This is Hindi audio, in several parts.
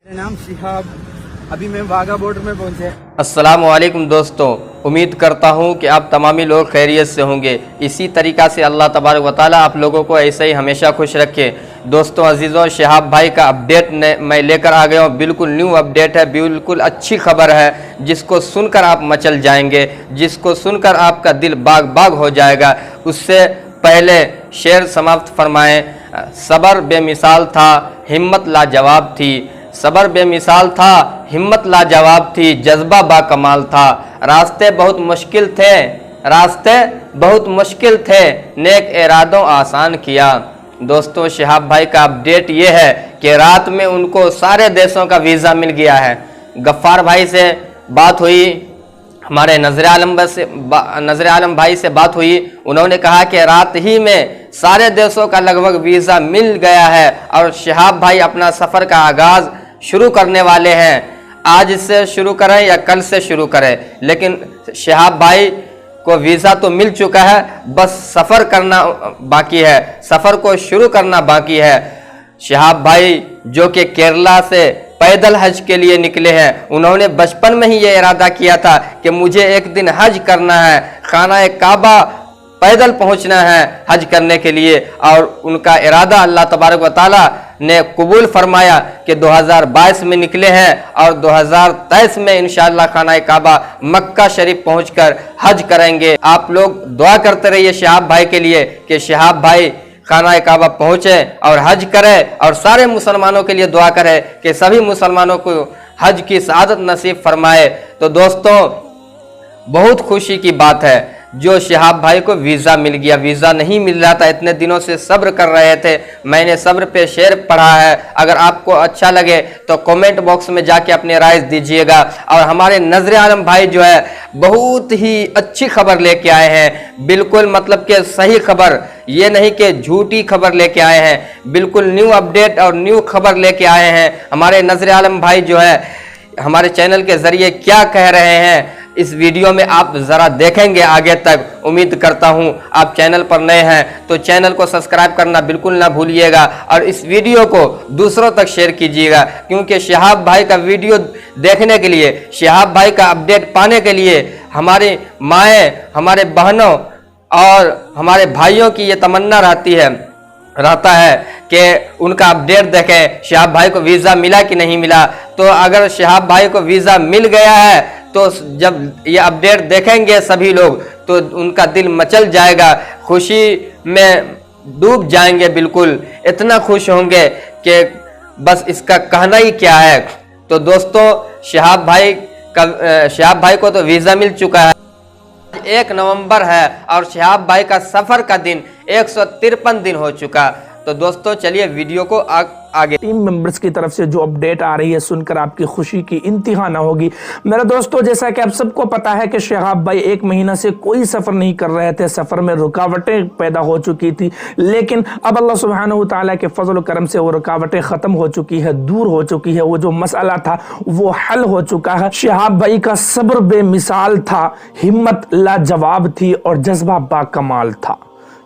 मेरा नाम शिहाब, अभी मैं वाघा बॉर्डर में पहुंचे। अस्सलाम वालेकुम दोस्तों, उम्मीद करता हूँ कि आप तमामी लोग खैरियत से होंगे। इसी तरीक़ा से अल्लाह तबारक व तआला आप लोगों को ऐसे ही हमेशा खुश रखे। दोस्तों अजीज़ों, शिहाब भाई का अपडेट मैं लेकर आ गया हूँ। बिल्कुल न्यू अपडेट है, बिल्कुल अच्छी खबर है, जिसको सुनकर आप मचल जाएंगे, जिसको सुनकर आपका दिल बाग बाग हो जाएगा। उससे पहले शेर समाप्त फरमाएँ। सब्र बेमिसाल था, हिम्मत लाजवाब थी। सब्र बेमिसाल था, हिम्मत लाजवाब थी, जज्बा बाकमाल था। रास्ते बहुत मुश्किल थे, रास्ते बहुत मुश्किल थे, नेक इरादों आसान किया। दोस्तों शिहाब भाई का अपडेट ये है कि रात में उनको सारे देशों का वीज़ा मिल गया है। गफ्फार भाई से बात हुई, हमारे नज़र आलम भाई से बात हुई। उन्होंने कहा कि रात ही में सारे देशों का लगभग वीज़ा मिल गया है और शिहाब भाई अपना सफ़र का आगाज़ शुरू करने वाले हैं। आज से शुरू करें या कल से शुरू करें, लेकिन शिहाब भाई को वीज़ा तो मिल चुका है, बस सफ़र करना बाकी है, सफ़र को शुरू करना बाकी है। शिहाब भाई जो कि केरला से पैदल हज के लिए निकले हैं, उन्होंने बचपन में ही ये इरादा किया था कि मुझे एक दिन हज करना है, खाना काबा पैदल पहुंचना है हज करने के लिए। और उनका इरादा अल्लाह तबारक व तआला ने कबूल फरमाया कि 2022 में निकले हैं और 2023 में इंशाअल्लाह खाना काबा मक्का शरीफ पहुंचकर हज करेंगे। आप लोग दुआ करते रहिए शिहाब भाई के लिए कि शिहाब भाई खाना काबा पहुँचे और हज करे, और सारे मुसलमानों के लिए दुआ करे कि सभी मुसलमानों को हज की सआदत नसीब फरमाए। तो दोस्तों बहुत खुशी की बात है जो शिहाब भाई को वीज़ा मिल गया। वीज़ा नहीं मिल रहा था, इतने दिनों से सब्र कर रहे थे। मैंने सब्र पे शेर पढ़ा है, अगर आपको अच्छा लगे तो कमेंट बॉक्स में जाके अपनी राय दीजिएगा। और हमारे नज़र आलम भाई जो है बहुत ही अच्छी खबर लेके आए हैं, बिल्कुल मतलब कि सही खबर, ये नहीं कि झूठी खबर लेके आए हैं, बिल्कुल न्यू अपडेट और न्यू खबर लेके आए हैं। हमारे नज़र आलम भाई जो है हमारे चैनल के ज़रिए क्या कह रहे हैं इस वीडियो में आप ज़रा देखेंगे आगे तक। उम्मीद करता हूं आप चैनल पर नए हैं तो चैनल को सब्सक्राइब करना बिल्कुल ना भूलिएगा और इस वीडियो को दूसरों तक शेयर कीजिएगा, क्योंकि शिहाब भाई का वीडियो देखने के लिए, शिहाब भाई का अपडेट पाने के लिए हमारी माएँ, हमारे बहनों और हमारे भाइयों की ये तमन्ना रहता है कि उनका अपडेट देखें, शिहाब भाई को वीज़ा मिला कि नहीं मिला। तो अगर शिहाब भाई को वीज़ा मिल गया है तो जब ये अपडेट देखेंगे सभी लोग तो उनका दिल मचल जाएगा, खुशी में डूब जाएंगे, बिल्कुल इतना खुश होंगे कि बस इसका कहना ही क्या है। तो दोस्तों शिहाब भाई को तो वीज़ा मिल चुका है। 1 नवंबर है और शिहाब भाई का सफ़र का दिन 153 दिन हो चुका। तो दोस्तों चलिए वीडियो को आगे। टीम मेंबर्स की तरफ से जो अपडेट आ रही है सुनकर आपकी खुशी की इंतहा ना होगी। मेरे दोस्तों जैसा कि आप सबको पता है कि शिहाब भाई 1 महीना से कोई सफ़र नहीं कर रहे थे, सफ़र में रुकावटें पैदा हो चुकी थी, लेकिन अब अल्लाह सुब्हानहू तआला के फजल व करम से वो रुकावटें ख़त्म हो चुकी है, दूर हो चुकी है। वो जो मसला था वो हल हो चुका है। शिहाब भाई का सब्र बेमिसाल था, हिम्मत लाजवाब थी और जज्बा बाकमाल था।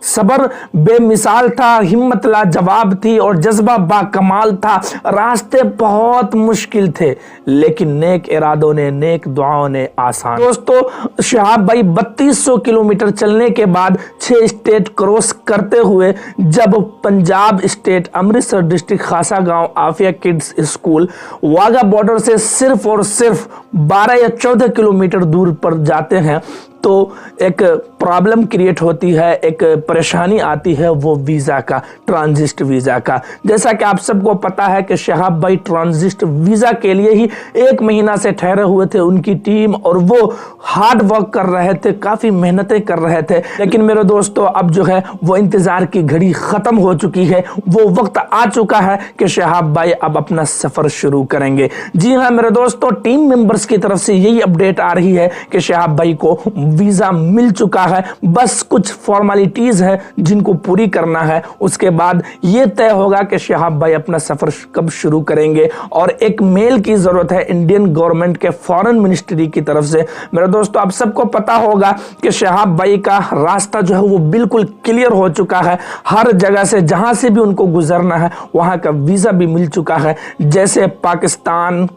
सब्र बेमिसाल था, हिम्मत लाजवाब थी और जज्बा बाकमाल था। रास्ते बहुत मुश्किल थे, लेकिन नेक इरादों ने, नेक दुआओं ने आसान। दोस्तों शिहाब भाई 3200 किलोमीटर चलने के बाद 6 स्टेट क्रॉस करते हुए जब पंजाब स्टेट अमृतसर डिस्ट्रिक्ट खासा गांव Afia kids school Wagah border से सिर्फ और सिर्फ 12 या 14 किलोमीटर दूर पर जाते हैं तो एक प्रॉब्लम क्रिएट होती है, एक परेशानी आती है, वो वीज़ा का, ट्रांजिट वीज़ा का। जैसा कि आप सबको पता है कि शिहाब भाई ट्रांजिट वीज़ा के लिए ही 1 महीना से ठहरे हुए थे। उनकी टीम और वो हार्ड वर्क कर रहे थे, काफ़ी मेहनतें कर रहे थे, लेकिन मेरे दोस्तों अब जो है वो इंतज़ार की घड़ी ख़त्म हो चुकी है। वो वक्त आ चुका है कि शिहाब भाई अब अपना सफ़र शुरू करेंगे। जी हाँ मेरे दोस्तों, टीम मेंबर्स की तरफ से यही अपडेट आ रही है कि शिहाब भाई को वीज़ा मिल चुका है, बस कुछ फॉर्मेलिटीज़ है जिनको पूरी करना है। उसके बाद ये तय होगा कि शहाब भाई अपना सफ़र कब शुरू करेंगे। और एक मेल की ज़रूरत है इंडियन गवर्नमेंट के फॉरेन मिनिस्ट्री की तरफ से। मेरे दोस्तों, आप सबको पता होगा कि शहाब भाई का रास्ता जो है वो बिल्कुल क्लियर हो चुका है। हर जगह से जहाँ से भी उनको गुजरना है वहाँ का वीज़ा भी मिल चुका है, जैसे Pakistan,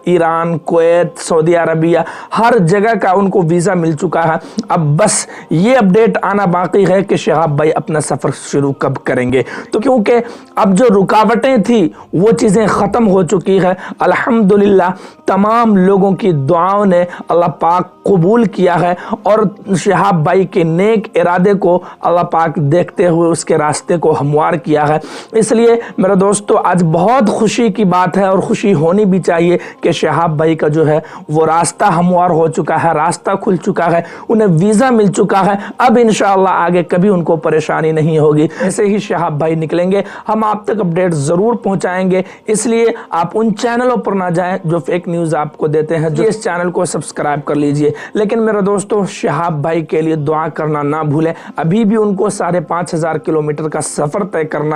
Iran, Kuwait, Saudi Arabia, हर जगह का उनको वीज़ा मिल चुका है। अब बस ये अपडेट आना बाकी है कि शहाब भाई अपना सफ़र शुरू कब करेंगे। तो क्योंकि अब जो रुकावटें थी वो चीज़ें ख़त्म हो चुकी है, अल्हम्दुलिल्लाह तमाम लोगों की दुआओं ने अल्लाह पाक कबूल किया है और शहाब भाई के नेक इरादे को अल्लाह पाक देखते हुए उसके रास्ते को हमवार किया है। इसलिए मेरे दोस्तों, आज बहुत खुशी की बात है और खुशी होनी भी चाहिए कि शहाब भाई का जो है वो रास्ता हमवार हो चुका है, रास्ता खुल चुका है, उन्हें वीज़ा मिल चुका है। अब इंशाअल्लाह आगे कभी उनको परेशानी नहीं होगी। ऐसे ही शहाब भाई निकलेंगे, हम आप तक अपडेट ज़रूर पहुँचाएंगे। इसलिए आप उन चैनलों पर ना जाएं जो फेक न्यूज़ आपको देते हैं। जो इस चैनल को सब्सक्राइब कर लीजिए। लेकिन मेरे दोस्तों, शहाब भाई के लिए दुआ करना ना भूलें। अभी भी उनको 5,500 किलोमीटर का सफ़र तय करना